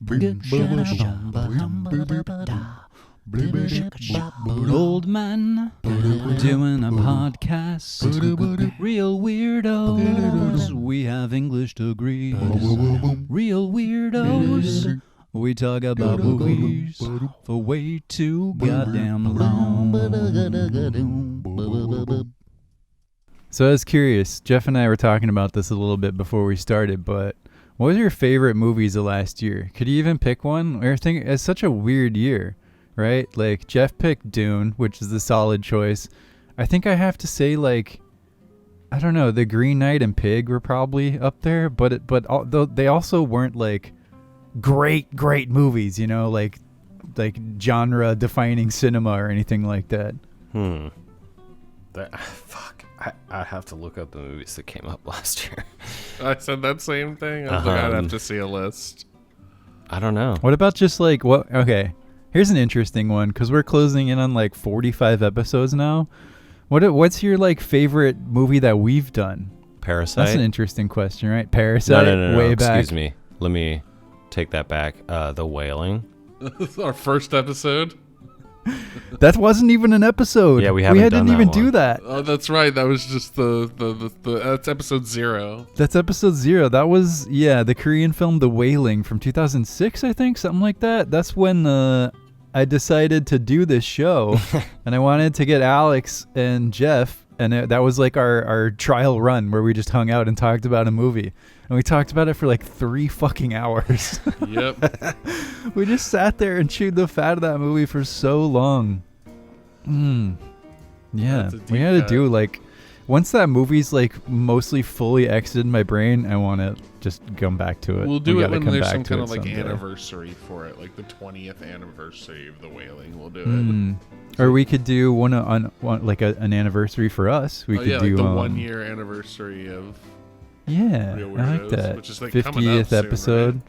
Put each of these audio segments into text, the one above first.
Old man doing a podcast. Real weirdos. We have English degrees. Real weirdos. We talk about movies for way too goddamn long. So I was curious. Jeff and I were talking about this a little bit before we started, but what was your favorite movies of last year? Could you even pick one? I think it's such a weird year, right? Like Jeff picked Dune, which is a solid choice. I think I have to say, like, I don't know, The Green Knight and Pig were probably up there, but they also weren't like great movies, you know, like genre defining cinema or anything like that. Fuck. I have to look up the movies that came up last year. I said that same thing. I was like, I'd have to see a list. I don't know. What about just like what? Okay, here's an interesting one because we're closing in on like 45 episodes now. What's your like favorite movie that we've done? Parasite. That's an interesting question, right? Parasite. No. Way back. Excuse me. Let me take that back. The Wailing. Our first episode. That wasn't even an episode. Yeah, we didn't even do that. Oh, that's right. That was just the that's episode 0. That's episode 0. That was the Korean film The Wailing from 2006, I think, something like that. That's when I decided to do this show, and I wanted to get Alex and Jeff, and that was like our trial run where we just hung out and talked about a movie. And we talked about it for like 3 fucking hours. Yep. We just sat there and chewed the fat of that movie for so long. Yeah. We had to do like, once that movie's like mostly fully exited my brain, I want to just come back to it. We'll do it when there's some kind of like anniversary for it, like the 20th anniversary of The Wailing. We'll do it. Or we could do one on like an anniversary for us. We could do like the 1 year anniversary of Reel Weirdos, I like that. Which is like 50th episode. Soon,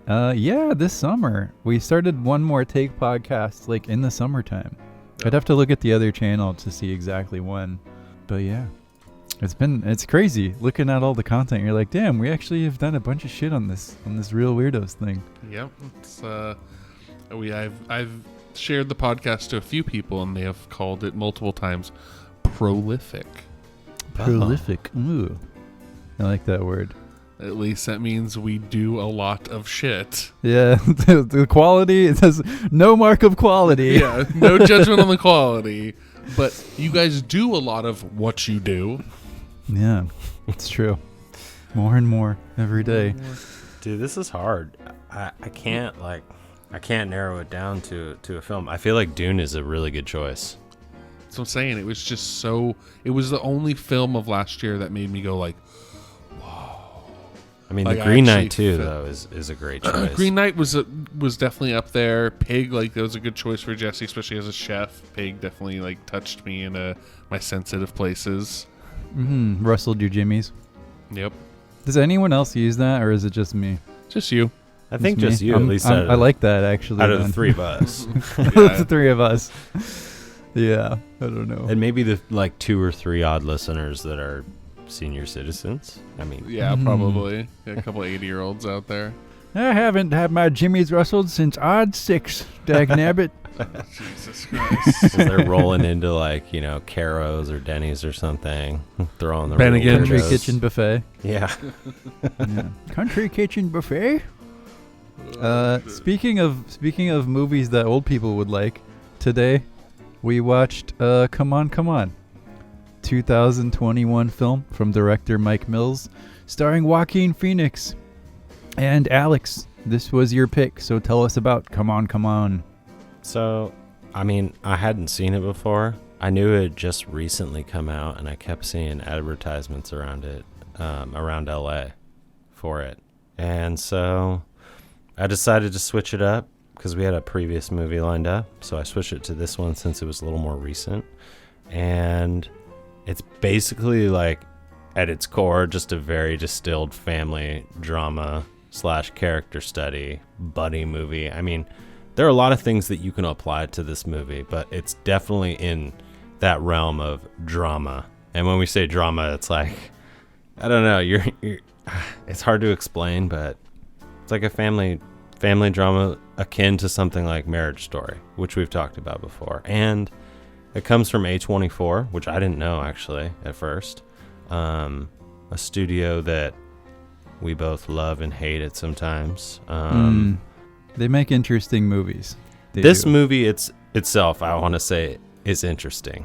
right? Yeah, this summer. We started One More Take podcast like in the summertime. Yep. I'd have to look at the other channel to see exactly when. But yeah. It's crazy looking at all the content. You're like, damn, we actually have done a bunch of shit on this Reel Weirdos thing. Yep. It's I've shared the podcast to a few people and they have called it multiple times prolific. Prolific. Ooh. I like that word. At least that means we do a lot of shit. Yeah, the quality, it says no mark of quality. Yeah, no judgment on the quality. But you guys do a lot of what you do. Yeah, it's true. More and more every day. Dude, this is hard. I can't narrow it down to a film. I feel like Dune is a really good choice. That's what I'm saying. It was just it was the only film of last year that made me go like, I mean, like, the Green Knight too, though, is a great choice. Green Knight was definitely up there. Pig, like, that was a good choice for Jesse, especially as a chef. Pig definitely like touched me in my sensitive places. Rustled your jimmies. Yep. Does anyone else use that, or is it just me? Just you. I think just you, at least. I like that, actually. Out of the 3 of us. The 3 of us. Yeah, I don't know. And maybe the like 2 or 3 odd listeners that are senior citizens. I mean, yeah, probably a couple 80-year-olds out there. I haven't had my jimmies rustled since odd 6, dagnabbit. Jesus Christ. They're rolling into like, Caro's or Denny's or something, throwing the Bennigan. Country Kitchen Buffet. Yeah. Country Kitchen Buffet. Speaking of movies that old people would like, today we watched Come On, 2021 film from director Mike Mills, starring Joaquin Phoenix. And Alex, this was your pick, so tell us about Come On. So, I mean, I hadn't seen it before. I knew it had just recently come out, and I kept seeing advertisements around it, around LA for it. And so I decided to switch it up because we had a previous movie lined up. So I switched it to this one since it was a little more recent. And it's basically like, at its core, just a very distilled family drama / character study buddy movie. I mean, there are a lot of things that you can apply to this movie, but it's definitely in that realm of drama. And when we say drama, it's like, I don't know, you're it's hard to explain, but it's like a family family drama akin to something like Marriage Story, which we've talked about before. And it comes from A24, which I didn't know actually at first. A studio that we both love and hate it sometimes. They make interesting movies. This movie itself, I want to say, is interesting.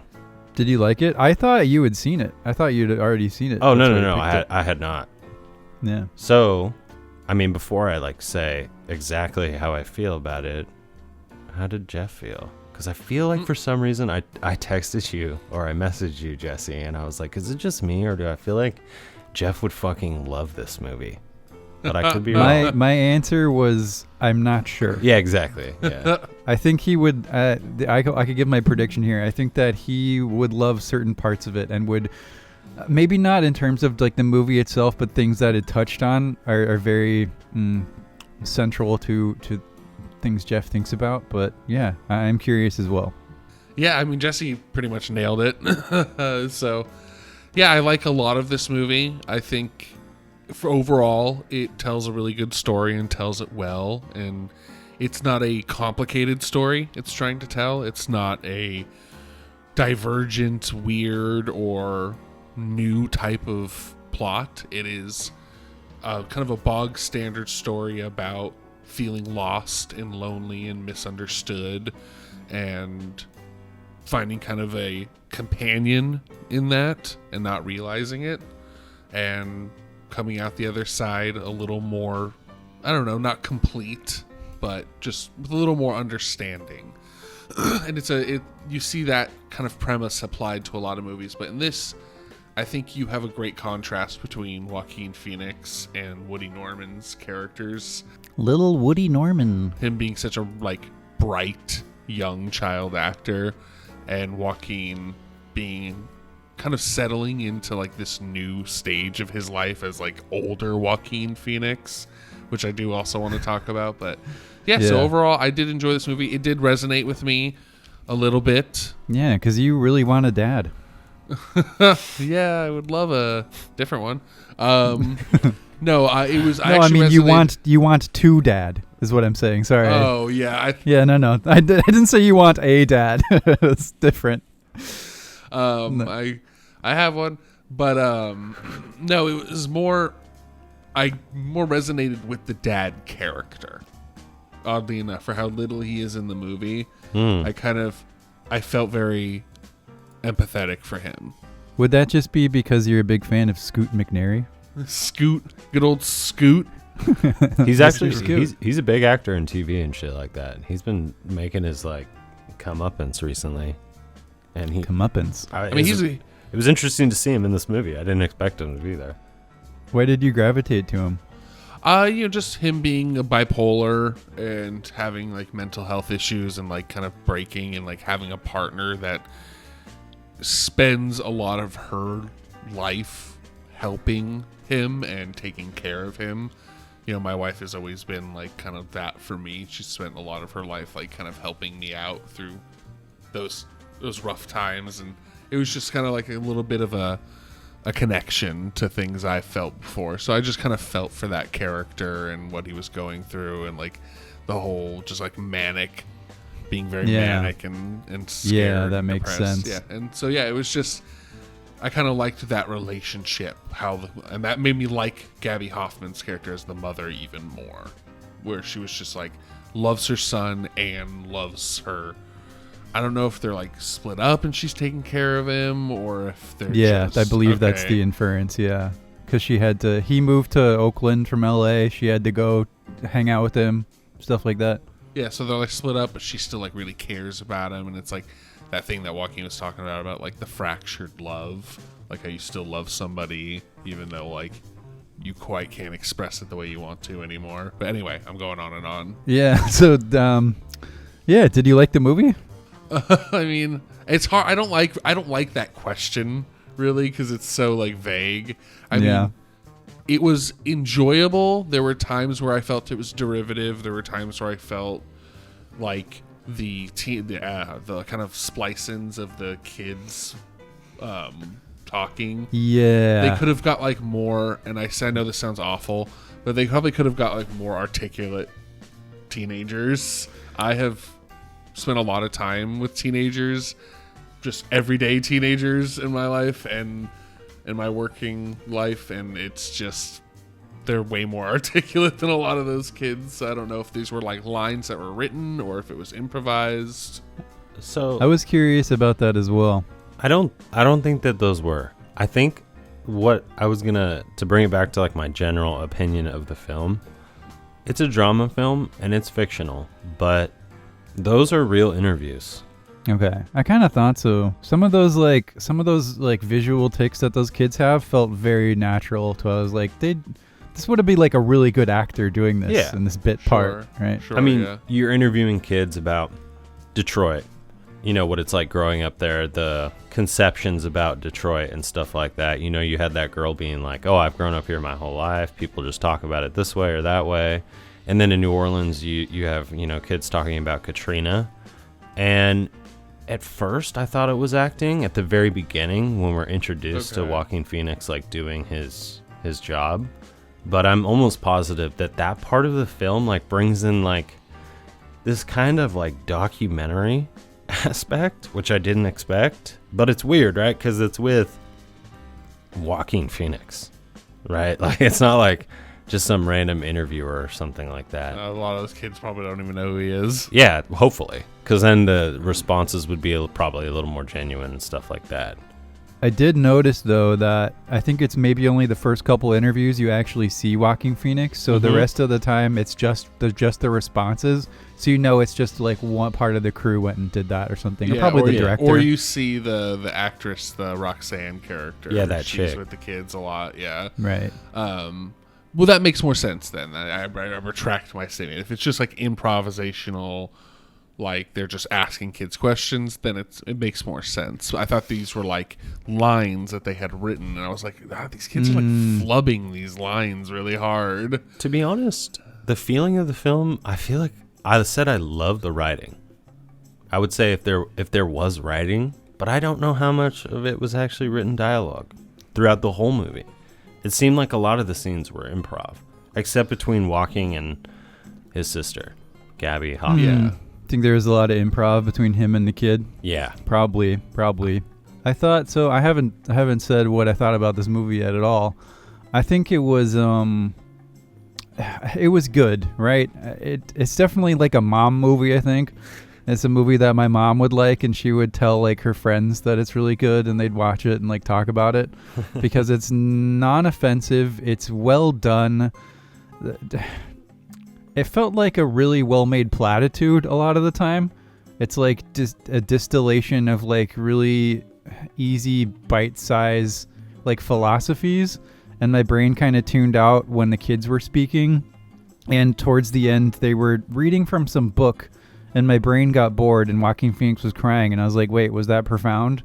Did you like it? I thought you had seen it. I thought you'd already seen it. Oh, That's no. why I picked I had not. it. Yeah. So, I mean, before I say exactly how I feel about it, how did Jeff feel? Because I feel like for some reason I texted you or I messaged you, Jesse, and I was like, is it just me or do I feel like Jeff would fucking love this movie? But I could be wrong. My answer was I'm not sure. Yeah, exactly. Yeah. I think he would. I could give my prediction here. I think that he would love certain parts of it and would maybe not in terms of like the movie itself, but things that it touched on are very central to things Jeff thinks about. But yeah, I'm curious as well. Yeah, I mean, Jesse pretty much nailed it. So yeah, I like a lot of this movie. I think for overall, it tells a really good story and tells it well. And it's not a complicated story it's trying to tell. It's not a divergent, weird, or new type of plot. It is kind of a bog standard story about feeling lost and lonely and misunderstood and finding kind of a companion in that and not realizing it and coming out the other side a little more, I don't know, not complete, but just with a little more understanding. And you see that kind of premise applied to a lot of movies, but in this, I think you have a great contrast between Joaquin Phoenix and Woody Norman's characters. Little Woody Norman. Him being such a bright young child actor, and Joaquin being kind of settling into this new stage of his life as older Joaquin Phoenix, which I do also want to talk about. But yeah, so overall I did enjoy this movie. It did resonate with me a little bit. Yeah, because you really want a dad. Yeah, I would love a different one. No, it was. No, I mean you want to dad is what I'm saying. Sorry. Oh yeah. No. I didn't say you want a dad. It's different. No. I have one, but no, it was more. I more resonated with the dad character. Oddly enough, for how little he is in the movie, I felt very empathetic for him. Would that just be because you're a big fan of Scoot McNairy? Scoot, good old Scoot. He's actually he's a big actor in TV and shit like that. He's been making his comeuppance recently, and comeuppance. It was interesting to see him in this movie. I didn't expect him to be there. Why did you gravitate to him? Just him being a bipolar and having mental health issues and kind of breaking and having a partner that spends a lot of her life helping him and taking care of him. My wife has always been kind of that for me. She spent a lot of her life kind of helping me out through those rough times, and it was just kind of a little bit of a connection to things I felt before. So I just kind of felt for that character and what he was going through, and the whole just manic, being very manic and scared. Yeah, that makes depressed. sense. Yeah, and so it was just, I kind of liked that relationship, and that made me like Gaby Hoffmann's character as the mother even more, where she was just loves her son and loves her. I don't know if they're split up and she's taking care of him, or if they're I believe that's the inference. Yeah, because he moved to Oakland from LA. She had to go hang out with him, stuff like that. Yeah, so they're split up, but she still really cares about him, and it's that thing that Joaquin was talking about the fractured love, how you still love somebody even though you quite can't express it the way you want to anymore. But anyway, I'm going on and on. Yeah. So did you like the movie? I mean, it's hard. I don't like that question really, because it's so vague. I mean, it was enjoyable. There were times where I felt it was derivative. There were times where I felt the kind of splice-ins of the kids talking. Yeah, they could have got more. And I know this sounds awful, but they probably could have got more articulate teenagers. I have spent a lot of time with teenagers, just everyday teenagers in my life and in my working life, and it's just, they're way more articulate than a lot of those kids. I don't know if these were like lines that were written or if it was improvised. So I was curious about that as well. I don't think that those were. I think what I was to bring it back to like my general opinion of the film, it's a drama film and it's fictional, but those are real interviews. Okay, I kind of thought so. Some of those visual tics that those kids have felt very natural. So I was like, this would be like a really good actor doing this in this bit part, right? Sure, I mean, you're interviewing kids about Detroit. You know what it's like growing up there, the conceptions about Detroit and stuff like that. You know, you had that girl being like, oh, I've grown up here my whole life. People just talk about it this way or that way. And then in New Orleans, you have, kids talking about Katrina. And at first, I thought it was acting at the very beginning when we're introduced to Joaquin Phoenix, like doing his job. But I'm almost positive that part of the film like brings in like this kind of like documentary aspect, which I didn't expect. But it's weird, right? Because it's with Joaquin Phoenix, right? Like it's not like just some random interviewer or something like that. A lot of those kids probably don't even know who he is. Yeah, hopefully. Because then the responses would be probably a little more genuine and stuff like that. I did notice, though, that I think it's maybe only the first couple interviews you actually see Joaquin Phoenix. So the rest of the time, it's just the responses. So it's just like one part of the crew went and did that or something. Yeah, or probably the director. Or you see the actress, the Roxanne character. Yeah, that She's chick. with the kids a lot, yeah. Right. Well, that makes more sense then. I retract my statement. If it's just like improvisational, like they're just asking kids questions, then it makes more sense. I thought these were like lines that they had written, and I was like, these kids are like flubbing these lines really hard. To be honest, the feeling of the film, I feel like I said I love the writing. I would say if there was writing, but I don't know how much of it was actually written dialogue throughout the whole movie. It seemed like a lot of the scenes were improv, except between Joaquin and his sister, Gaby Hoffmann. Yeah. I think there was a lot of improv between him and the kid. Yeah. Probably. I thought so. I haven't said what I thought about this movie yet at all. I think it was good, right? It's definitely like a mom movie, I think. It's a movie that my mom would like, and she would tell like her friends that it's really good, and they'd watch it and like talk about it because it's non-offensive. It's well done. It felt like a really well-made platitude a lot of the time. It's like just a distillation of like really easy bite-size like philosophies, and my brain kind of tuned out when the kids were speaking, and towards the end they were reading from some book, and my brain got bored and Joaquin Phoenix was crying, and I was like, wait, was that profound?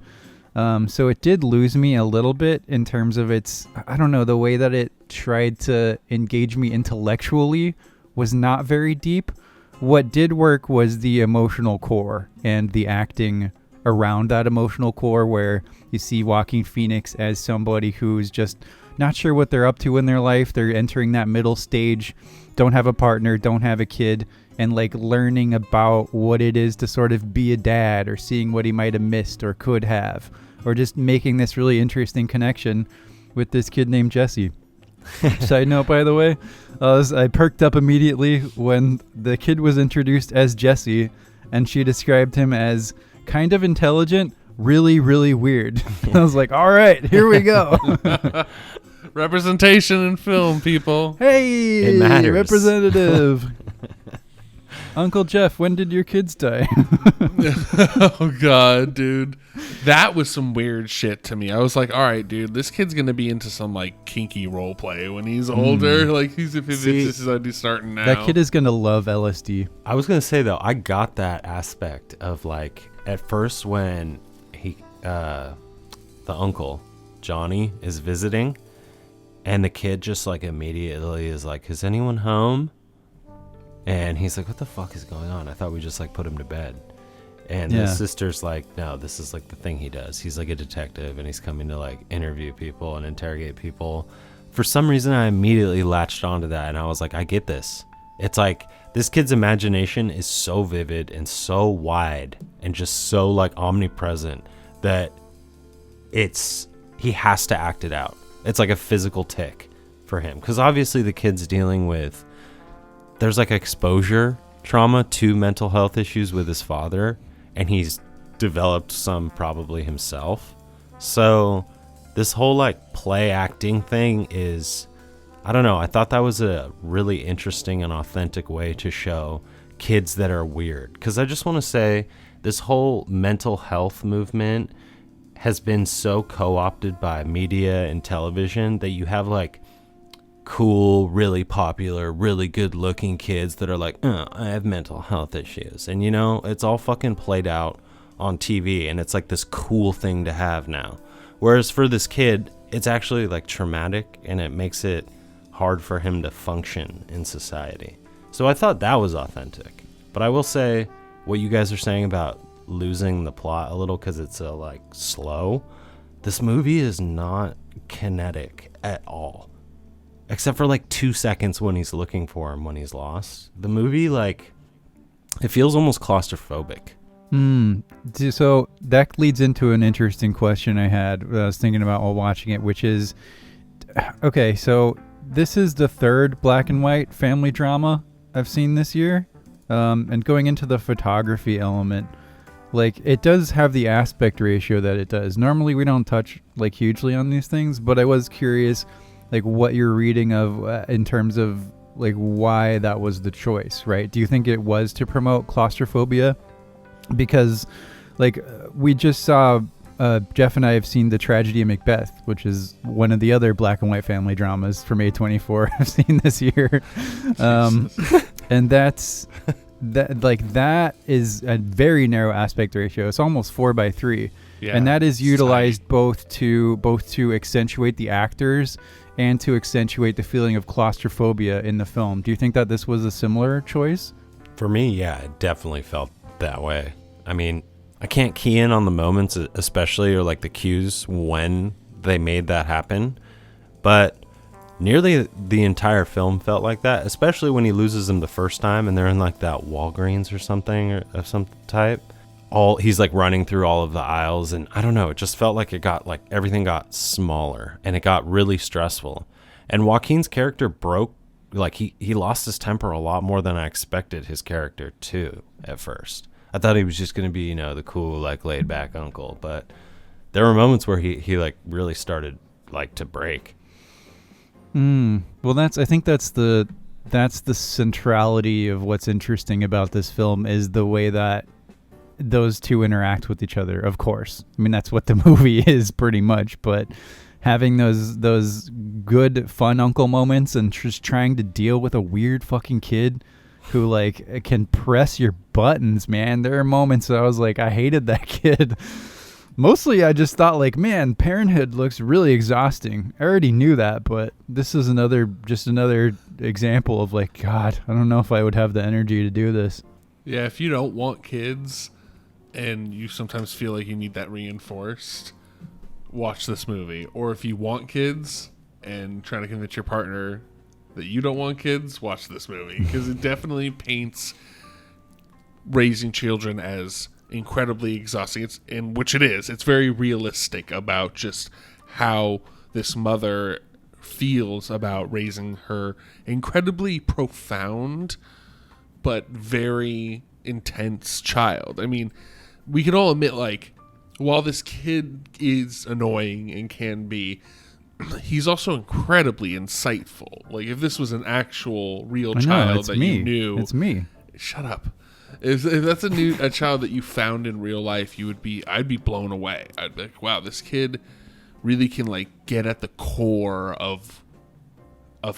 So it did lose me a little bit in terms of I don't know, the way that it tried to engage me intellectually was not very deep. What did work was the emotional core and the acting around that emotional core, where you see Joaquin Phoenix as somebody who's just not sure what they're up to in their life. They're entering that middle stage, don't have a partner, don't have a kid, and like learning about what it is to sort of be a dad, or seeing what he might have missed or could have, or just making this really interesting connection with this kid named Jesse. Side note, by the way, I perked up immediately when the kid was introduced as Jesse, and she described him as kind of intelligent, really, really weird. I was like, all right, here we go. Representation in film, people. Hey, it matters. Representative. Uncle Jeff, when did your kids die? Oh, God, dude. That was some weird shit to me. I was like, all right, dude, this kid's going to be into some, like, kinky role play when he's older. Like, if this is already starting now. That kid is going to love LSD. I was going to say, though, I got that aspect of, like, at first when the uncle, Johnny, is visiting, and the kid just, like, immediately is like, is anyone home? And he's like, what the fuck is going on? I thought we just like put him to bed. And his sister's like, no, this is like the thing he does. He's like a detective, and he's coming to like interview people and interrogate people. For some reason, I immediately latched onto that, and I was like, I get this. It's like this kid's imagination is so vivid and so wide and just so like omnipresent that he has to act it out. It's like a physical tick for him, because obviously the kid's dealing with, there's like exposure trauma to mental health issues with his father, and he's developed some probably himself. So this whole like play acting thing is, I don't know, I thought that was a really interesting and authentic way to show kids that are weird. Because I just want to say, this whole mental health movement has been so co-opted by media and television that you have like cool, really popular, really good looking kids that are like, I have mental health issues. And you know, it's all fucking played out on TV, and it's like this cool thing to have now. Whereas for this kid, it's actually like traumatic, and it makes it hard for him to function in society. So I thought that was authentic. But I will say, what you guys are saying about losing the plot a little because it's like slow, this movie is not kinetic at all, except for like 2 seconds when he's looking for him when he's lost. The movie, like, it feels almost claustrophobic. So that leads into an interesting question I had I was thinking about while watching it, which is, okay, so this is the third black and white family drama I've seen this year. And going into the photography element, like, it does have the aspect ratio that it does. Normally we don't touch like hugely on these things, but I was curious like what you're reading of in terms of like why that was the choice, right? Do you think it was to promote claustrophobia? Because like we just saw, Jeff and I have seen The Tragedy of Macbeth, which is one of the other black and white family dramas from A24 I've seen this year. And that is a very narrow aspect ratio. It's almost 4:3. Yeah, and that is utilized both to accentuate the actors and to accentuate the feeling of claustrophobia in the film. Do you think that this was a similar choice? For me, yeah, it definitely felt that way. I mean, I can't key in on the moments, especially, or like the cues when they made that happen, but nearly the entire film felt like that, especially when he loses them the first time and they're in like that Walgreens or something or of some type. He's like running through all of the aisles, and I don't know, it just felt like it got like everything got smaller and it got really stressful. And Joaquin's character broke, like he lost his temper a lot more than I expected his character to at first. I thought he was just going to be, you know, the cool, like, laid back uncle, but there were moments where he like really started like to break. Well, I think that's the centrality of what's interesting about this film, is the way that those two interact with each other. Of course, I mean, that's what the movie is pretty much, but having those good fun uncle moments and just trying to deal with a weird fucking kid who like can press your buttons, man. There are moments that I was like, I hated that kid. Mostly I just thought like, man, parenthood looks really exhausting. I already knew that, but this is another example of like, God, I don't know if I would have the energy to do this. Yeah, if you don't want kids and you sometimes feel like you need that reinforced, watch this movie. Or if you want kids and trying to convince your partner that you don't want kids, watch this movie, because it definitely paints raising children as incredibly exhausting. Which it is. It's very realistic about just how this mother feels about raising her incredibly profound but very intense child. I mean, we can all admit, like, while this kid is annoying and can be, he's also incredibly insightful. Like, if this was an actual real child that you knew, it's me. Shut up. If that's a child that you found in real life, I'd be blown away. I'd be like, wow, this kid really can like get at the core of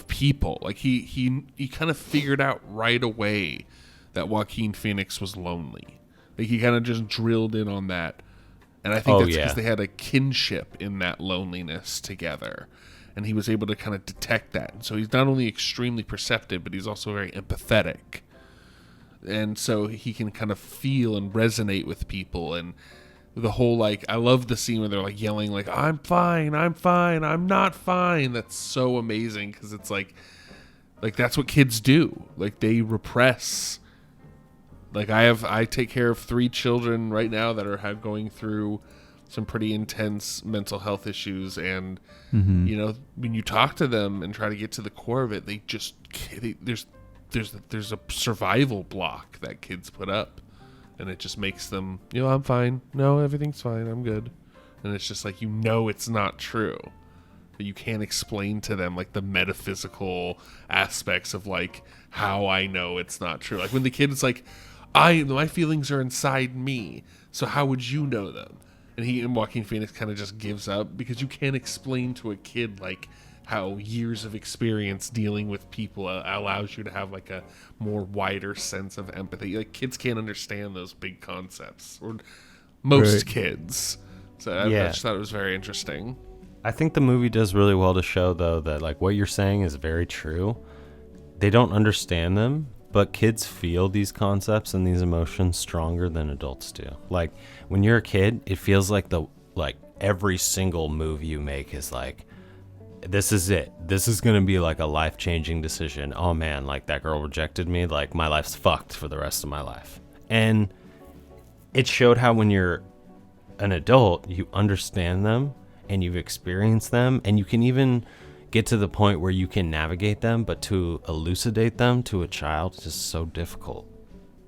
people. Like he kind of figured out right away that Joaquin Phoenix was lonely. Like he kind of just drilled in on that. And I think that's because they had a kinship in that loneliness together. And he was able to kind of detect that. And so he's not only extremely perceptive, but he's also very empathetic. And so he can kind of feel and resonate with people. And the whole, like, I love the scene where they're like yelling, like, I'm fine, I'm not fine. That's so amazing, because it's like Like that's what kids do. Like they repress. Like I take care of 3 children right now that are going through some pretty intense mental health issues, and you know, when you talk to them and try to get to the core of it, there's a survival block that kids put up, and it just makes them, you know, I'm fine. No, everything's fine. I'm good. And it's just like, you know, it's not true. But you can't explain to them like the metaphysical aspects of like how I know it's not true. Like when the kid is like, my feelings are inside me, so how would you know them? And Joaquin Phoenix kind of just gives up, because you can't explain to a kid like how years of experience dealing with people allows you to have like a more wider sense of empathy. Like kids can't understand those big concepts, or most kids. So I just thought it was very interesting. I think the movie does really well to show, though, that like what you're saying is very true. They don't understand them, but kids feel these concepts and these emotions stronger than adults do. Like when you're a kid, it feels like every single move you make is like, this is it. This is going to be like a life-changing decision. Oh man, like that girl rejected me. Like my life's fucked for the rest of my life. And it showed how when you're an adult, you understand them and you've experienced them, and you can even get to the point where you can navigate them, but to elucidate them to a child is just so difficult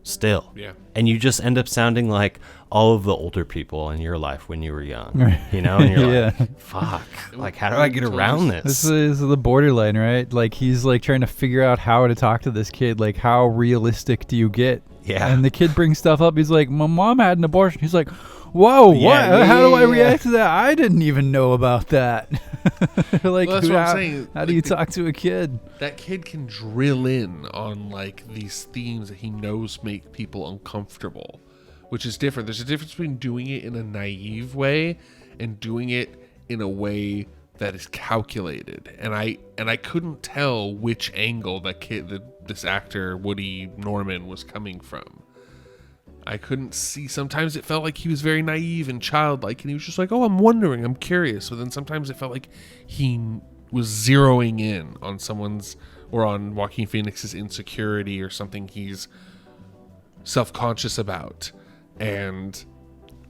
still. Yeah. And you just end up sounding like all of the older people in your life when you were young, you know, and you're like, fuck, like how do I get around this? This is the borderline, right? Like he's like trying to figure out how to talk to this kid. Like how realistic do you get? Yeah. And the kid brings stuff up. He's like, my mom had an abortion. He's like, whoa, what? How do I react to that? I didn't even know about that. Like, well, that's what I'm saying. How do you talk to a kid? That kid can drill in on like these themes that he knows make people uncomfortable, which is different. There's a difference between doing it in a naive way and doing it in a way that is calculated. And I couldn't tell which angle this actor Woody Norman was coming from. I couldn't see. Sometimes it felt like he was very naive and childlike, and he was just like, oh, I'm wondering, I'm curious. But then sometimes it felt like he was zeroing in on someone's, or on Joaquin Phoenix's insecurity or something he's self-conscious about, and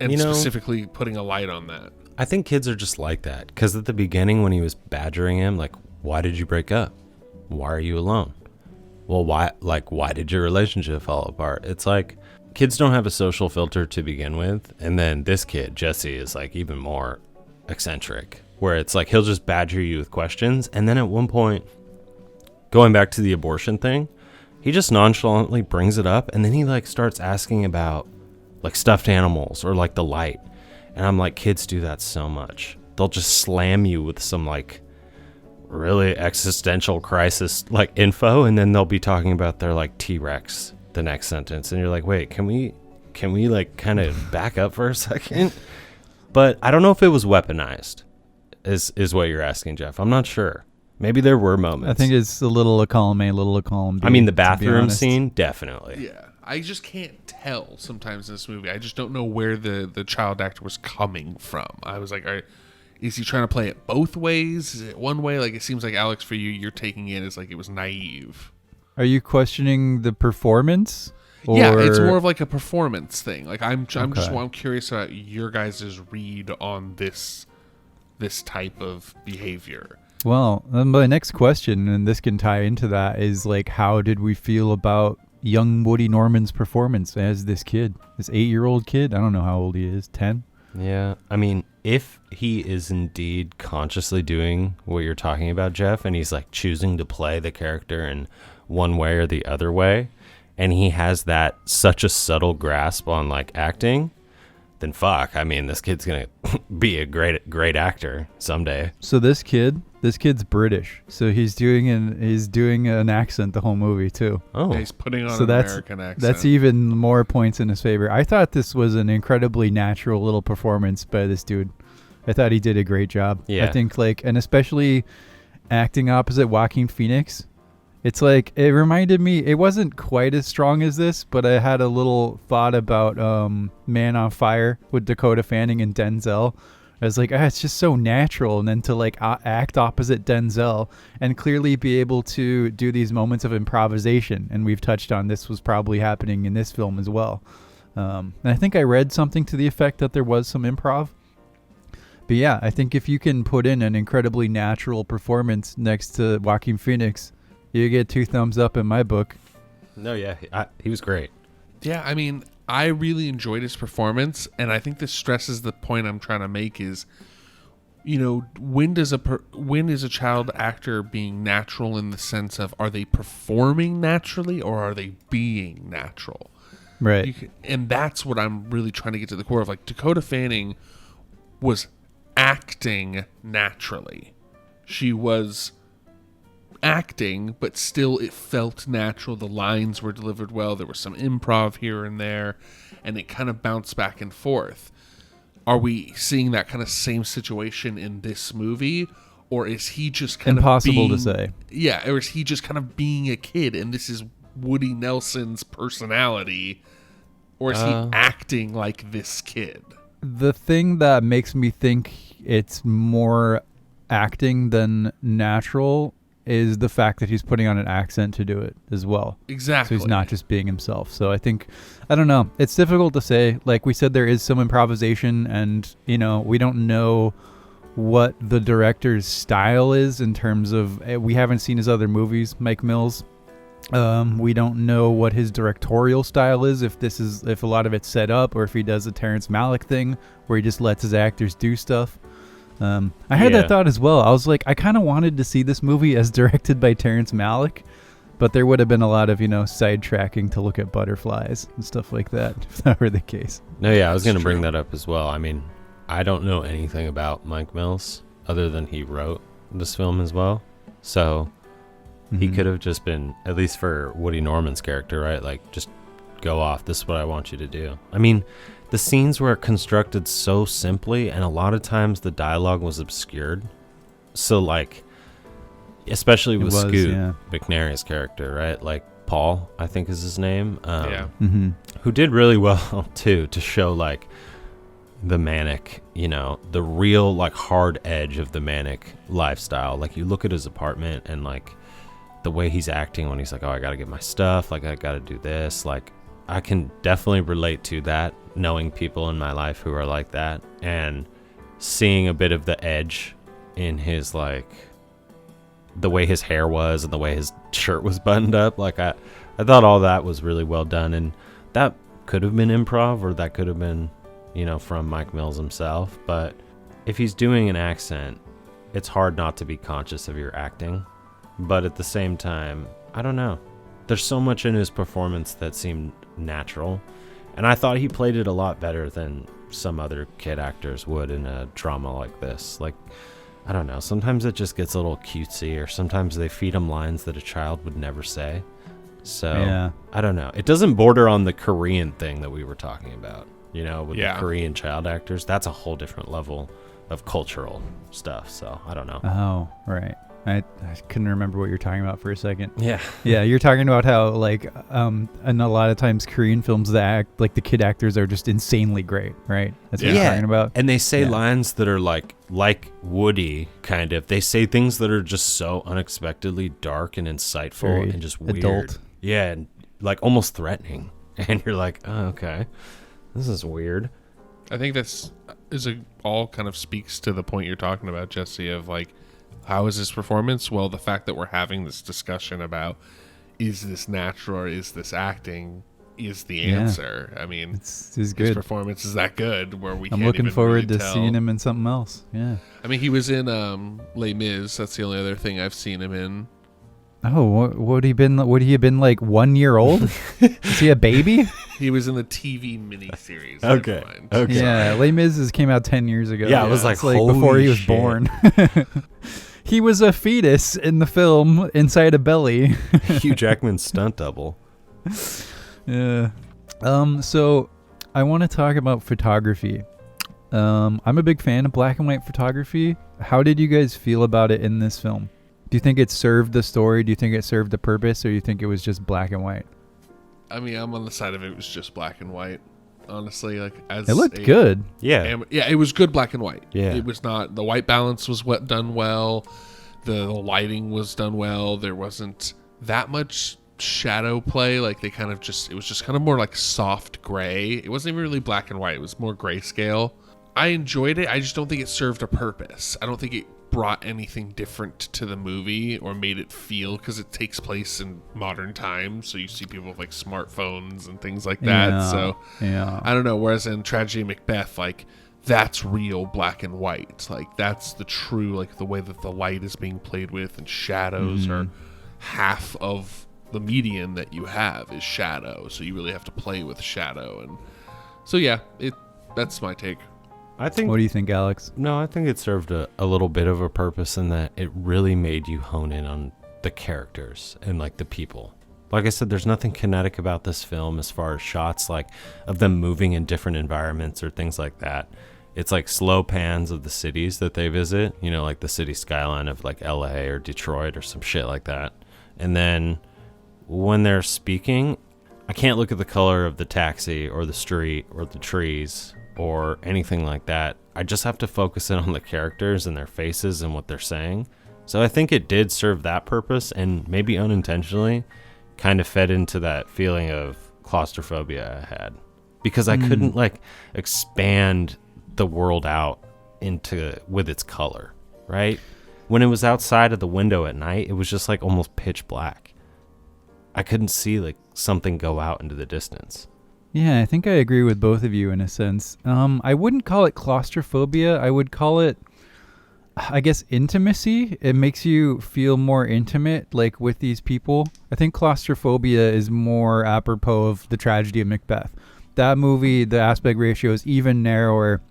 specifically putting a light on that. I think kids are just like that, because at the beginning when he was badgering him, like, why did you break up? Why are you alone? Well, why did your relationship fall apart? It's like, kids don't have a social filter to begin with, and then this kid, Jesse, is like even more eccentric, where it's like he'll just badger you with questions, and then at one point, going back to the abortion thing, he just nonchalantly brings it up, and then he like starts asking about like stuffed animals or like the light, and I'm like, kids do that so much. They'll just slam you with some like really existential crisis like info, and then they'll be talking about their like T-Rex the next sentence, and you're like, wait, can we like kind of back up for a second? But I don't know if it was weaponized is what you're asking, Jeff. I'm not sure. Maybe there were moments. I think it's a little of column A, a little of column B. I mean, the bathroom scene, definitely. Yeah, I just can't tell sometimes in this movie. I just don't know where the child actor was coming from. I was like, is he trying to play it both ways? Is it one way? Like, it seems like, Alex, for you're taking it as like it was naive. Are you questioning the performance? Or... Yeah, it's more of like a performance thing. Like I'm curious about your guys' read on this type of behavior. Well, my next question, and this can tie into that, is like, how did we feel about young Woody Norman's performance as this kid, this 8-year-old kid? I don't know how old he is, 10? Yeah, I mean, if he is indeed consciously doing what you're talking about, Jeff, and he's like choosing to play the character in one way or the other way, and he has that such a subtle grasp on like acting, then fuck, I mean, this kid's gonna be a great actor someday. So this kid's British, so he's doing an accent the whole movie too. Oh, yeah, he's putting on an American accent. That's even more points in his favor. I thought this was an incredibly natural little performance by this dude. I thought he did a great job. Yeah, I think and especially acting opposite Joaquin Phoenix. It's like, it reminded me, it wasn't quite as strong as this, but I had a little thought about Man on Fire with Dakota Fanning and Denzel, I was like, it's just so natural. And then to like act opposite Denzel and clearly be able to do these moments of improvisation. And we've touched on this was probably happening in this film as well. And I think I read something to the effect that there was some improv. But yeah, I think if you can put in an incredibly natural performance next to Joaquin Phoenix, you get 2 thumbs up in my book. No, yeah, he was great. Yeah, I mean, I really enjoyed his performance, and I think this stresses the point I'm trying to make is, you know, when is a child actor being natural in the sense of, are they performing naturally or are they being natural? Right. And that's what I'm really trying to get to the core of. Like, Dakota Fanning was acting naturally. She was acting, but still it felt natural. The lines were delivered well. There was some improv here and there, and it kind of bounced back and forth. Are we seeing that kind of same situation in this movie, or is he just kind impossible of to say? Yeah, or is he just kind of being a kid, and this is Woody Nelson's personality, or is he acting like this kid? The thing that makes me think it's more acting than natural is the fact that he's putting on an accent to do it as well. Exactly. So he's not just being himself. So I think, I don't know. It's difficult to say. Like we said, there is some improvisation and, you know, we don't know what the director's style is in terms of, we haven't seen his other movies, Mike Mills. We don't know what his directorial style is, if a lot of it's set up or if he does a Terrence Malick thing where he just lets his actors do stuff. I had that thought as well. I was like, I kind of wanted to see this movie as directed by Terrence Malick, but there would have been a lot of, you know, sidetracking to look at butterflies and stuff like that if that were the case. No, yeah, I was going to bring that up as well. I mean, I don't know anything about Mike Mills other than he wrote this film as well. So he could have just been, at least for Woody Norman's character, right? Like, just go off. This is what I want you to do. I mean, the scenes were constructed so simply, and a lot of times the dialogue was obscured. So, like, especially with Scoot McNairy's character, right? Like, Paul, I think is his name. Who did really well, too, to show, like, the manic, you know, the real, like, hard edge of the manic lifestyle. Like, you look at his apartment and, like, the way he's acting when he's like, oh, I gotta get my stuff, like, I gotta do this. Like, I can definitely relate to that, knowing people in my life who are like that, and seeing a bit of the edge in his, like, the way his hair was and the way his shirt was buttoned up. Like, I thought all that was really well done, and that could have been improv, or that could have been, you know, from Mike Mills himself. But if he's doing an accent, it's hard not to be conscious of your acting. But at the same time, I don't know. There's so much in his performance that seemed natural, and I thought he played it a lot better than some other kid actors would in a drama like this. Like, I don't know, sometimes it just gets a little cutesy, or sometimes they feed him lines that a child would never say. So, yeah. I don't know. It doesn't border on the Korean thing that we were talking about, you know, with the Korean child actors. That's a whole different level of cultural stuff, so I don't know. Oh, right. I couldn't remember what you're talking about for a second. Yeah. Yeah, you're talking about how, like, and a lot of times Korean films that act, like, the kid actors are just insanely great, right? That's what you're talking about. And they say lines that are, like Woody, kind of. They say things that are just so unexpectedly dark and insightful very and just weird. Adult. Yeah, and, like, almost threatening. And you're like, oh, okay. This is weird. I think all kind of speaks to the point you're talking about, Jesse, of, like, how is this performance? Well, the fact that we're having this discussion about, is this natural or is this acting, is the answer. I mean, it's his good. performance is that good where I'm looking forward to seeing him in something else. Yeah. I mean, he was in Les Mis. That's the only other thing I've seen him in. Oh, would he have been like 1 year old? Is he a baby? He was in the TV miniseries. Okay. Yeah, Les Mis came out 10 years ago. Yeah, it was like before he was shit. born. He was a fetus in the film inside a belly. Hugh Jackman's stunt double. Yeah. So I want to talk about photography. I'm a big fan of black and white photography. How did you guys feel about it in this film? Do you think it served the story? Do you think it served the purpose? Or do you think it was just black and white? I mean, I'm on the side of it was just black and white. honestly. Like as It looked good. Yeah. Yeah, it was good black and white. Yeah. It was not, the white balance was done well. The lighting was done well. There wasn't that much shadow play. Like they kind of it was just kind of more like soft gray. It wasn't even really black and white. It was more grayscale. I enjoyed it. I just don't think it served a purpose. I don't think it brought anything different to the movie or made it feel, because it takes place in modern times. So you see people with like smartphones and things like that. Yeah, So yeah. I don't know. Whereas in Tragedy of Macbeth, like that's real black and white. Like that's the true, like the way that the light is being played with, and shadows are half of the median that you have is shadow. So you really have to play with shadow. And so, yeah, that's my take. I think. What do you think, Alex? No, I think it served a little bit of a purpose in that it really made you hone in on the characters and like the people. Like I said, there's nothing kinetic about this film as far as shots like of them moving in different environments or things like that. It's like slow pans of the cities that they visit, you know, like the city skyline of like LA or Detroit or some shit like that. And then when they're speaking, I can't look at the color of the taxi or the street or the trees or anything like that. I just have to focus in on the characters and their faces and what they're saying. So I think it did serve that purpose, and maybe unintentionally kind of fed into that feeling of claustrophobia I had, because I couldn't like expand the world out into with its color, right? When it was outside of the window at night, it was just like almost pitch black. I couldn't see like something go out into the distance. Yeah, I think I agree with both of you in a sense. I wouldn't call it claustrophobia. I would call it, I guess, intimacy. It makes you feel more intimate, like with these people. I think claustrophobia is more apropos of the Tragedy of Macbeth. That movie, the aspect ratio is even narrower.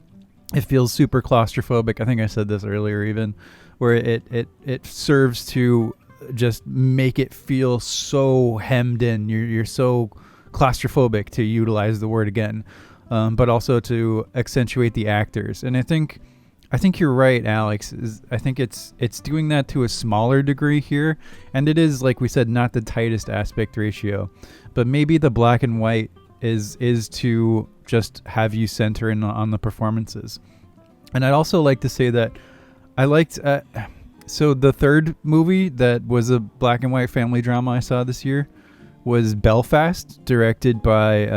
It feels super claustrophobic. I think I said this earlier even, where it serves to just make it feel so hemmed in. You're so claustrophobic, to utilize the word again, but also to accentuate the actors. And I think you're right, Alex. I think it's doing that to a smaller degree here, and it is, like we said, not the tightest aspect ratio, but maybe the black and white is to just have you center in on the performances. And I'd also like to say that I liked so the third movie that was a black and white family drama I saw this year was Belfast, directed by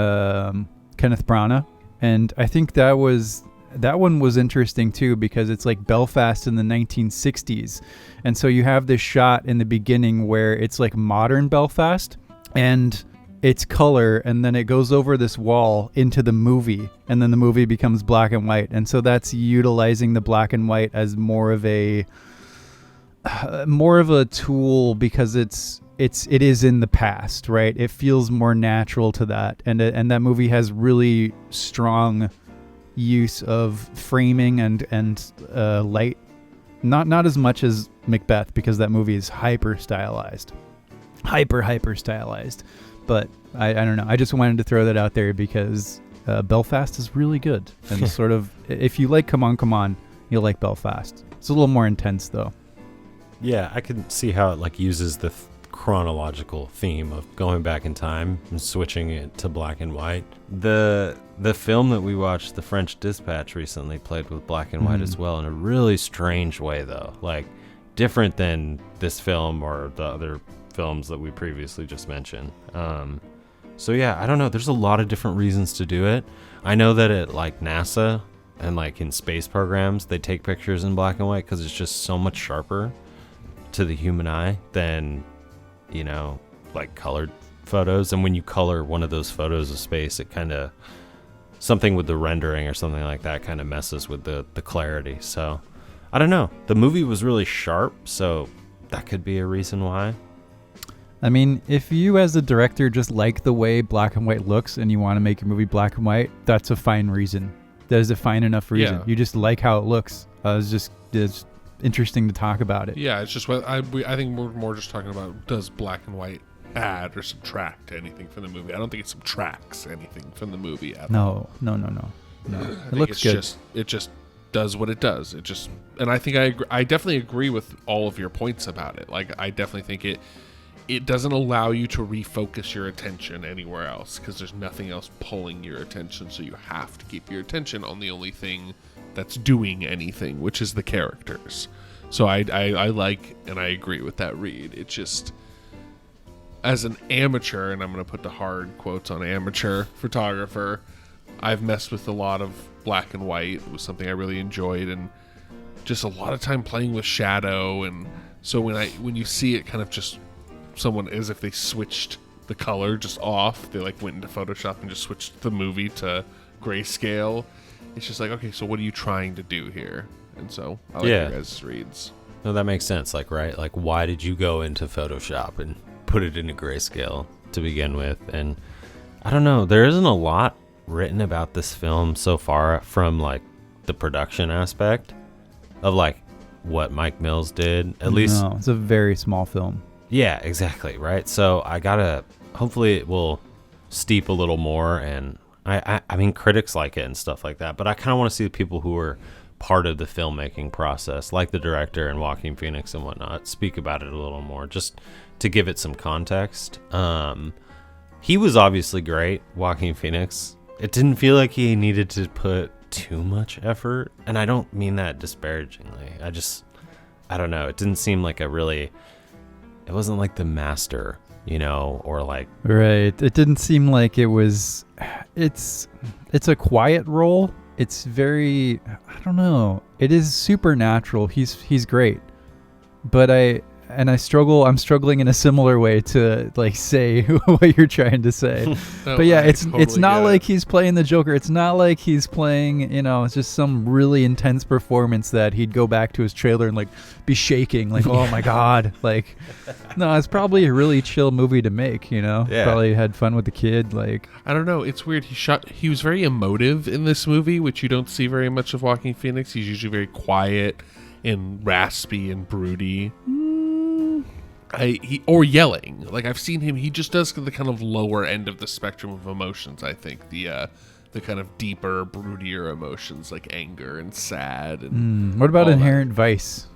Kenneth Branagh, and I think that one was interesting too, because it's like Belfast in the 1960s, and so you have this shot in the beginning where it's like modern Belfast, and it's color, and then it goes over this wall into the movie, and then the movie becomes black and white, and so that's utilizing the black and white as more of a tool, because it is in the past, right? It feels more natural to that, and that movie has really strong use of framing and light. Not as much as Macbeth, because that movie is hyper stylized, but I don't know. I just wanted to throw that out there because Belfast is really good, and sort of, if you like Come On, you'll like Belfast. It's a little more intense though. Yeah, I can see how it like uses the chronological theme of going back in time and switching it to black and white. The film that we watched, The French Dispatch, recently played with black and white as well, in a really strange way though, like different than this film or the other films that we previously just mentioned. So yeah, I don't know, there's a lot of different reasons to do it. I know that at like NASA and like in space programs, they take pictures in black and white because it's just so much sharper to the human eye than, you know, like colored photos. And when you color one of those photos of space, it kind of, something with the rendering or something like that kind of messes with the clarity. So I don't know, the movie was really sharp, so that could be a reason why. I mean, if you as a director just like the way black and white looks and you want to make your movie black and white, that's a fine reason. That is a fine enough reason. Yeah. You just like how it looks. It's interesting to talk about it. Yeah, it's just what I think we're more just talking about, does black and white add or subtract anything from the movie? I don't think it subtracts anything from the movie at all. No. It looks good. It just does what it does. It just, and I think I definitely agree with all of your points about it. Like, I definitely think it doesn't allow you to refocus your attention anywhere else because there's nothing else pulling your attention. So you have to keep your attention on the only thing that's doing anything, which is the characters. So I like and I agree with that read. It's just, as an amateur, and I'm going to put the hard quotes on amateur photographer, I've messed with a lot of black and white. It was something I really enjoyed, and just a lot of time playing with shadow. And so when you see it kind of just someone as if they switched the color just off, they like went into Photoshop and just switched the movie to grayscale. It's just like, okay, so what are you trying to do here? And so I like your guys' reads. No, that makes sense. Like, right? Like, why did you go into Photoshop and put it into grayscale to begin with? And I don't know. There isn't a lot written about this film so far from like the production aspect of like what Mike Mills did. At least, no, it's a very small film. Yeah, exactly. Right. So hopefully it will steep a little more. And I mean, critics like it and stuff like that. But I kind of want to see the people who are part of the filmmaking process, like the director and Joaquin Phoenix and whatnot, speak about it a little more, just to give it some context. He was obviously great, Joaquin Phoenix. It didn't feel like he needed to put too much effort, and I don't mean that disparagingly. I don't know. It didn't seem like it wasn't like The Master, or like... Right. It didn't seem like it was... It's a quiet role. It's very, I don't know. It is supernatural. He's great, but I'm struggling in a similar way to like say what you're trying to say. No, but yeah, it's totally not like he's playing the Joker. It's not like he's playing, it's just some really intense performance that he'd go back to his trailer and like be shaking like, oh my God. Like, no, it's probably a really chill movie to make, Yeah. Probably had fun with the kid. Like, I don't know. It's weird. He was very emotive in this movie, which you don't see very much of Joaquin Phoenix. He's usually very quiet and raspy and broody. Or yelling. Like, I've seen him. He just does the kind of lower end of the spectrum of emotions. I think the kind of deeper, broodier emotions like anger and sad. And what about Inherent Vice?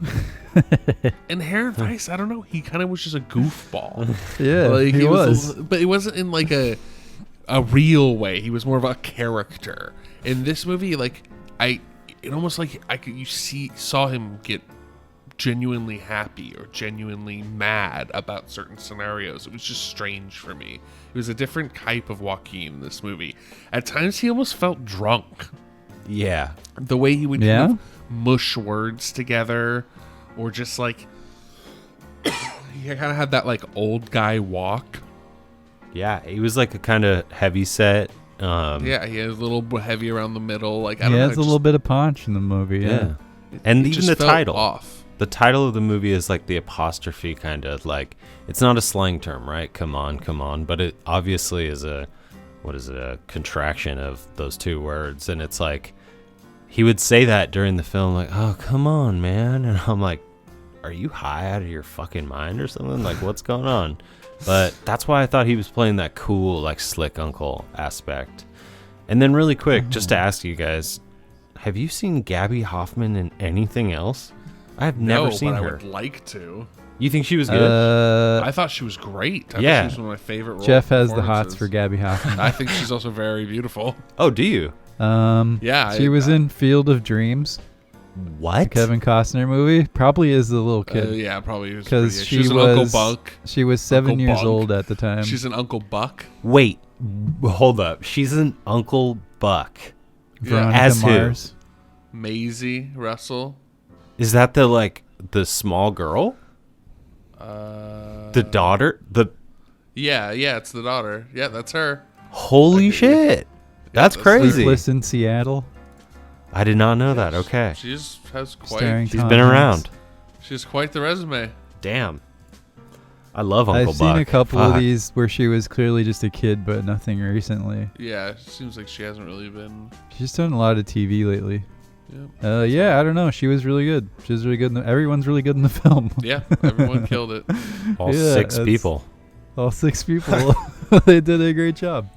Inherent Vice. I don't know. He kind of was just a goofball. Yeah, like, he was. But it wasn't in like a real way. He was more of a character. In this movie, like it almost like saw him get genuinely happy or genuinely mad about certain scenarios. It was just strange for me. It was a different type of Joaquin in this movie. At times he almost felt drunk. Yeah. The way he would kind of mush words together, or just like he kind of had that like old guy walk. Yeah, he was like a kind of heavy set. Yeah, he was a little heavy around the middle. Like, I don't know. He has a little bit of punch in the movie. Yeah. And even the title. Off. The title of the movie is like the apostrophe kind of like, it's not a slang term, right? Come on. But it obviously is a contraction of those two words. And it's like, he would say that during the film, like, oh, come on, man. And I'm like, are you high out of your fucking mind or something? Like, what's going on? But that's why I thought he was playing that cool, like, slick uncle aspect. And then really quick, just to ask you guys, have you seen Gaby Hoffmann in anything else? I've never seen her. I would like to. You think she was good? I thought she was great. I yeah. thought she was one of my favorite roles. Jeff has the hots for Gaby Hoffmann. I think she's also very beautiful. Oh, do you? Yeah. She was in Field of Dreams. What? The Kevin Costner movie. Probably is the little kid. Yeah, probably. Because she was an Uncle Buck. She was 7 years Bunk. old at the time. She's an Uncle Buck. Wait, hold up. She's an Uncle Buck. Veronica As Mars. Who? Maisie Russell. Is that the small girl? The daughter? Yeah, it's the daughter. Yeah, that's her. Holy shit. That's crazy. Sleepless in Seattle. I did not know that. Okay. She has Starring quite. She's Tom been Hanks. around. She has quite the resume. Damn. I love Uncle I've Buck. seen a couple of these where she was clearly just a kid, but nothing recently. Yeah, it seems like she hasn't really been. She's done a lot of TV lately. Yeah. Yeah, I don't know. She was really good. She was really good. Everyone's really good in the film. Yeah, everyone killed it. All Yeah, 6 that's- people. All 6 people. They did a great job.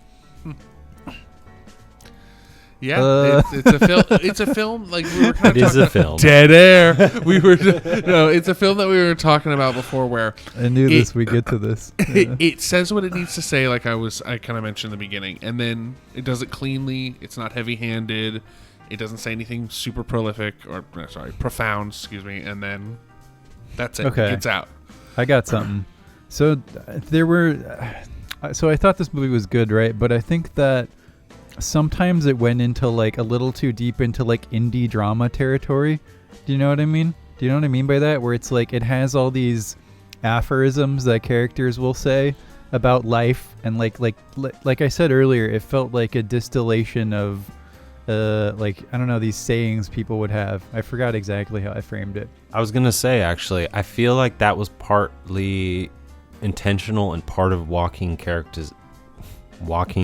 Yeah, it's a film. It's a film like we were kind of It is talking a film. Dead air. We were no. It's a film that we were talking about before, where I knew this. We get to this. it says what it needs to say, like I kind of mentioned in the beginning, and then it does it cleanly. It's not heavy-handed. It doesn't say anything super profound. Excuse me, and then that's it. Okay. It gets out. I got something. So there were. So I thought this movie was good, right? But I think that sometimes it went into like a little too deep into like indie drama territory. Do you know what I mean? Do you know what I mean by that? Where it's like it has all these aphorisms that characters will say about life, and like I said earlier, it felt like a distillation of like I don't know, these sayings people would have. I forgot exactly how I framed it. I was gonna say, actually, I feel like that was partly intentional and part of Joaquin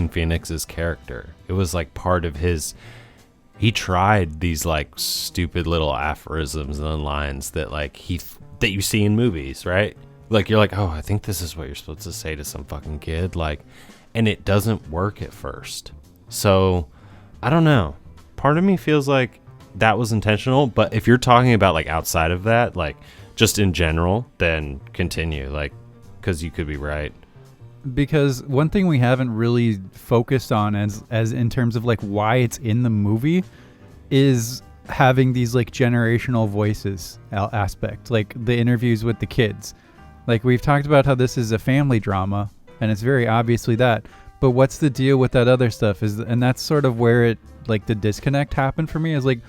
Phoenix's character. It was like part of his. He tried these like stupid little aphorisms and lines that like that you see in movies, right? Like you're like, oh, I think this is what you're supposed to say to some fucking kid, like, and it doesn't work at first. So I don't know. Part of me feels like that was intentional, but if you're talking about like outside of that, like just in general, then continue, like, because you could be right. Because one thing we haven't really focused on as in terms of like why it's in the movie is having these like generational voices aspect, like the interviews with the kids. Like we've talked about how this is a family drama, and it's very obviously that. But what's the deal with that other stuff? And that's sort of where it like the disconnect happened for me. Is like,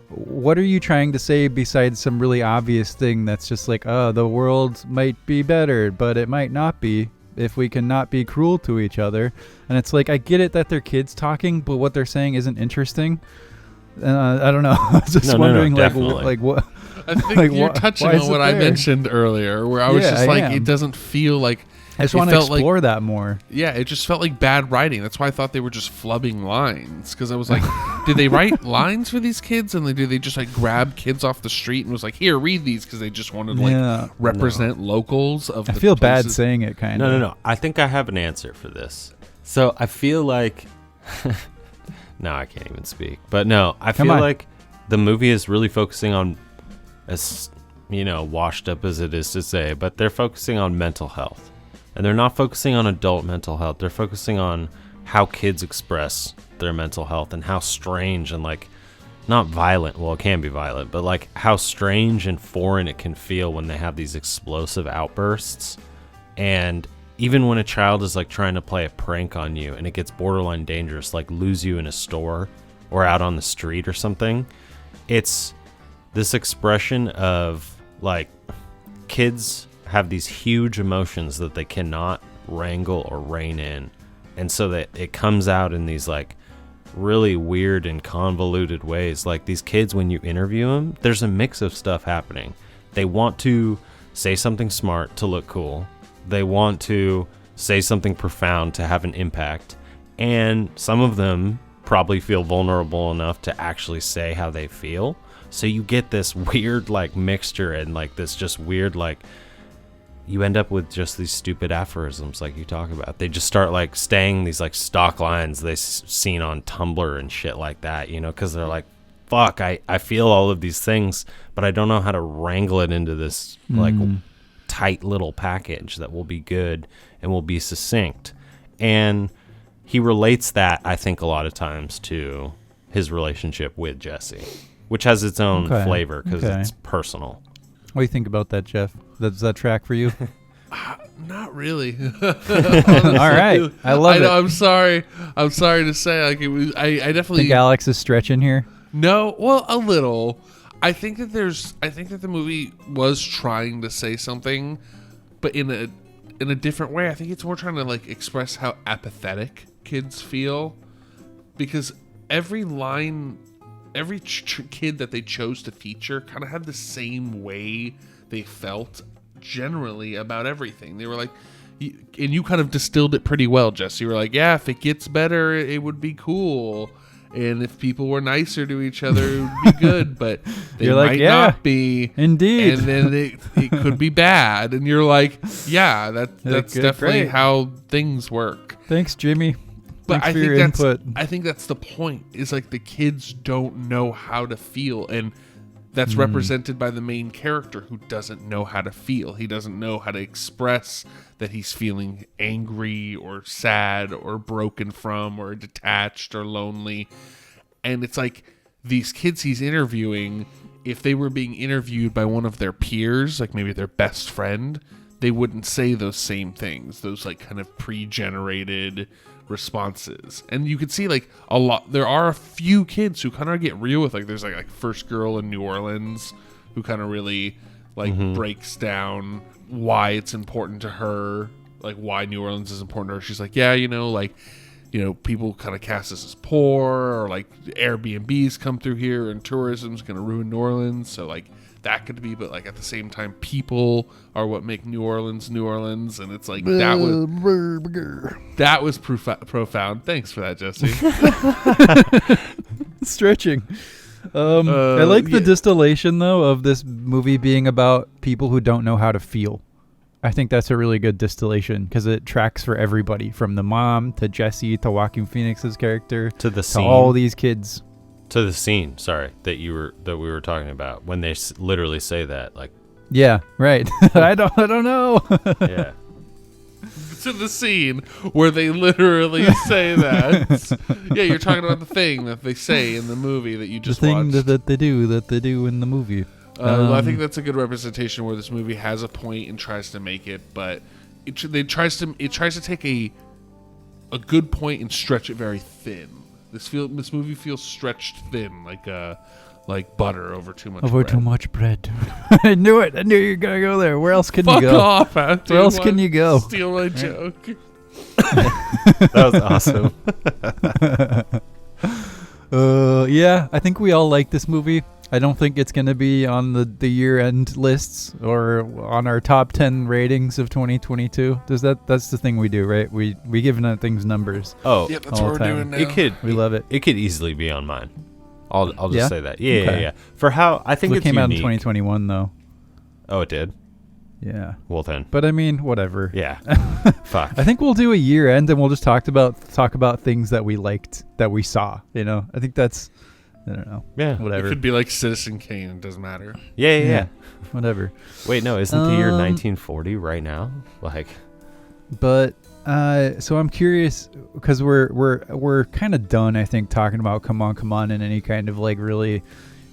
what are you trying to say besides some really obvious thing that's just like, oh, the world might be better, but it might not be if we can not be cruel to each other. And it's like, I get it that they're kids talking, but what they're saying isn't interesting. I don't know. I was just wondering, like what. I think like, you're touching on what I mentioned earlier, where I was just like, it doesn't feel like. I just want to explore that more. Yeah, it just felt like bad writing. That's why I thought they were just flubbing lines. Because I was like, did they write lines for these kids? And did they just like grab kids off the street and was like, here, read these? Because they just wanted to like represent locals of the I feel places. bad saying it, kind of. No. I think I have an answer for this. So I feel like... No, I can't even speak. But no, I feel like the movie is really focusing on, as you know, washed up as it is to say, but they're focusing on mental health. And they're not focusing on adult mental health. They're focusing on how kids express their mental health and how strange and like, not violent, well, it can be violent, but like how strange and foreign it can feel when they have these explosive outbursts. And even when a child is like trying to play a prank on you and it gets borderline dangerous, like lose you in a store or out on the street or something, it's this expression of like kids have these huge emotions that they cannot wrangle or rein in. And so that it comes out in these like really weird and convoluted ways. Like these kids, when you interview them, there's a mix of stuff happening. They want to say something smart to look cool. They want to say something profound to have an impact. And some of them probably feel vulnerable enough to actually say how they feel. So you get this weird like mixture and like this just weird like you end up with just these stupid aphorisms like you talk about. They just start like staying these like stock lines they've seen on Tumblr and shit like that, you know, because they're like, fuck, I feel all of these things, but I don't know how to wrangle it into this like tight little package that will be good and will be succinct. And he relates that, I think, a lot of times to his relationship with Jesse, which has its own flavor because it's personal. What do you think about that, Jeff? Does that track for you? Not really. All right, I love it. I'm sorry to say, like, it was. I definitely think Alex is stretching here. No, well, a little. I think that the movie was trying to say something, but in a different way. I think it's more trying to like express how apathetic kids feel, because every line, every kid that they chose to feature kind of had the same way they felt generally about everything. They were like, and you kind of distilled it pretty well, Jesse. You were like, yeah, if it gets better, it would be cool. And if people were nicer to each other, it would be good, but they might not be. Indeed. And then it could be bad. And you're like, yeah, that's definitely how things work. Thanks, Jimmy. But Thanks for your input. I think that's the point. Is like the kids don't know how to feel, and that's represented by the main character who doesn't know how to feel. He doesn't know how to express that he's feeling angry or sad or broken from or detached or lonely. And it's like these kids he's interviewing, if they were being interviewed by one of their peers, like maybe their best friend, they wouldn't say those same things, those like kind of pre-generated responses. And you could see like a lot, there are a few kids who kind of get real with, like there's like First Girl in New Orleans who kind of really like breaks down why it's important to her, like why New Orleans is important to her. She's like, yeah, people kind of cast us as poor, or like Airbnbs come through here and tourism's going to ruin New Orleans. So like that could be, but like at the same time, people are what make New Orleans. And it's like that was profound. Thanks for that, Jesse. Stretching. I like the distillation though of this movie being about people who don't know how to feel. I think that's a really good distillation because it tracks for everybody, from the mom to Jesse to Joaquin Phoenix's character to the scene, to all these kids. To the scene, sorry, that we were talking about when they literally say that, like, yeah, right. I don't know. Yeah. To the scene where they literally say that. Yeah, you're talking about the thing that they say in the movie that you just watched. The thing that they do in the movie. I think that's a good representation where this movie has a point and tries to make it, but it tries to take a good point and stretch it very thin. This movie feels stretched thin, like butter over too much. Over bread. too much bread. I knew it. I knew you were gonna go there. Where else can you go? Fuck off, Anthony. Where else can you go? Steal my joke. That was awesome. Yeah, I think we all like this movie. I don't think it's going to be on the year-end lists or on our top 10 ratings of 2022. That's the thing we do, right? We give things numbers. Oh, yeah, that's all what the we're time. doing now. We love it. It could easily be on mine. I'll just Yeah? say that. Yeah, Okay. yeah. For how I think It it's came out in unique. 2021 though. Oh, it did. Yeah. Well then. But I mean, whatever. Yeah. Fuck. I think we'll do a year-end and we'll just talk about things that we liked, that we saw, I think that's, I don't know. Yeah. Whatever. It could be like Citizen Kane. It doesn't matter. Yeah. Whatever. Wait, no, isn't the year 1940 right now? Like, but so I'm curious because we're kind of done, I think, talking about come on in any kind of like really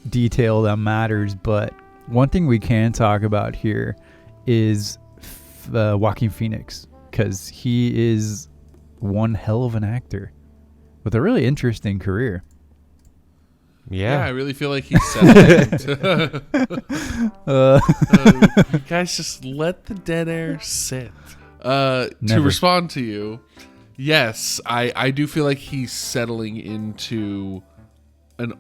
detail that matters. But one thing we can talk about here is Joaquin Phoenix, because he is one hell of an actor with a really interesting career. Yeah, I really feel like he's settled. Guys, just let the dead air sit. To Never. respond to you, yes, I do feel like he's settling into an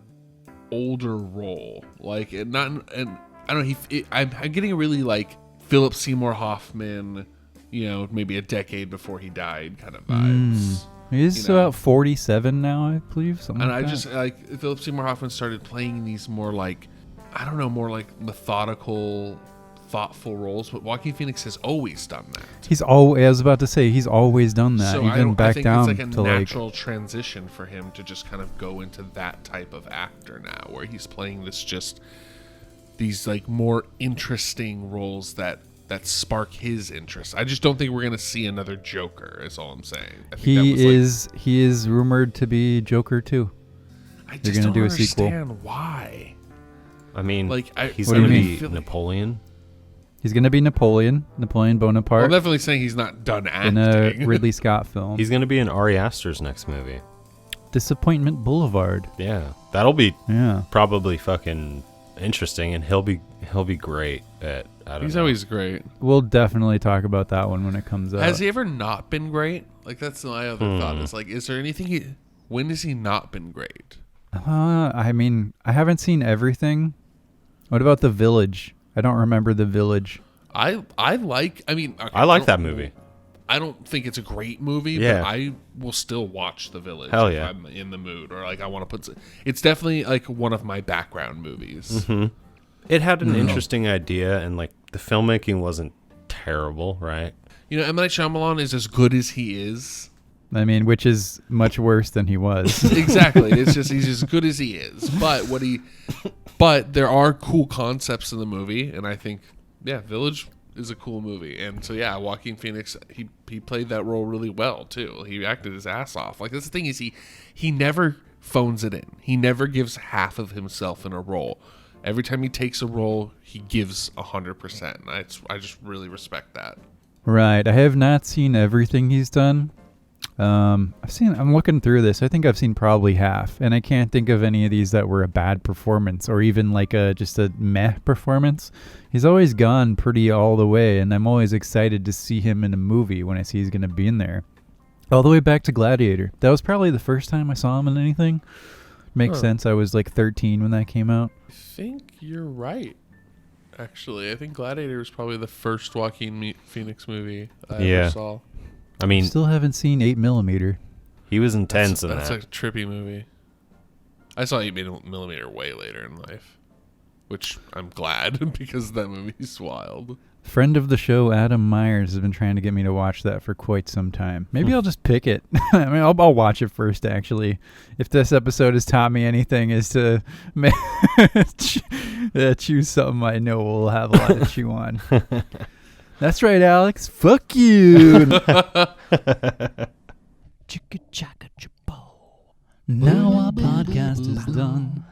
older role. Like, I don't know. I'm getting a really like Philip Seymour Hoffman, maybe a decade before he died kind of vibes. He's about 47 now, I believe. Something And like I that. just like Philip Seymour Hoffman started playing these more like, I don't know, more like methodical, thoughtful roles. But Joaquin Phoenix has always done that. I was about to say he's always done that. So even I back think down it's like a to natural transition for him to just kind of go into that type of actor now, where he's playing these like more interesting roles that spark his interest. I just don't think we're gonna see another Joker. Is all I'm saying. I think he is rumored to be Joker 2. I They're just gonna don't do a sequel. understand why. I mean, Like, he's What do going to you be mean? Feel like- Napoleon. He's gonna be Napoleon I'm Bonaparte definitely saying he's not done in acting. a Ridley Scott film. He's going to be in Ari Aster's next movie. Disappointment Boulevard. Yeah. That'll be Yeah. probably fucking interesting, and he'll be great at, I don't He's know. always great. We'll definitely talk about that one when it comes out. Has he ever not been great? Like, that's my other thought. Is like, is there anything when has he not been great? I mean, I haven't seen everything. What about The Village? I don't remember The Village. I like. I mean, okay, I like don't- that movie. I don't think it's a great movie, Yeah. but I will still watch The Village Hell if yeah. I'm in the mood, or like I want to put. It's definitely like one of my background movies. It had an interesting idea, and like the filmmaking wasn't terrible, right? M. Night Shyamalan is as good as he is. I mean, which is much worse than he was. Exactly. It's just he's as good as he is. But there are cool concepts in the movie, and I think Village is a cool movie. And so Joaquin Phoenix, he played that role really well too. He acted his ass off. Like, that's the thing, is he never phones it in. He never gives half of himself in a role. Every time he takes a role, he gives 100%. I just really respect that. Right. I have not seen everything he's done. I'm looking through this. I think I've seen probably half, and I can't think of any of these that were a bad performance or even like just a meh performance. He's always gone pretty all the way, and I'm always excited to see him in a movie when I see he's going to be in there. All the way back to Gladiator. That was probably the first time I saw him in anything. Makes sense. I was like 13 when that came out. I think you're right. Actually, I think Gladiator was probably the first Joaquin Phoenix movie I ever saw. I mean, still haven't seen 8mm. He was intense in that. That's a trippy movie. I saw 8mm way later in life, which I'm glad because that movie's wild. Friend of the show, Adam Myers, has been trying to get me to watch that for quite some time. Maybe I'll just pick it. I mean, I'll watch it first, actually. If this episode has taught me anything, is to choose something I know will have a lot to chew on. That's right, Alex. Fuck you. Chicka chaka chapo. Now our podcast is done,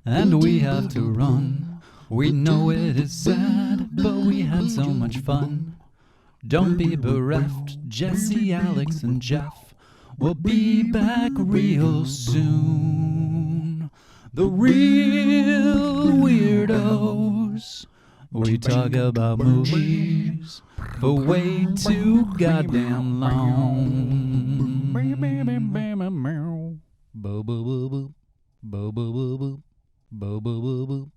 and we have to run. We know it is sad, but we had so much fun. Don't be bereft, Jesse, Alex, and Jeff. We'll be back real soon. The Reel Weirdos. We talk about movies for way too goddamn long. Bo bo bo bo bo bo bo bo bo bo bo bo.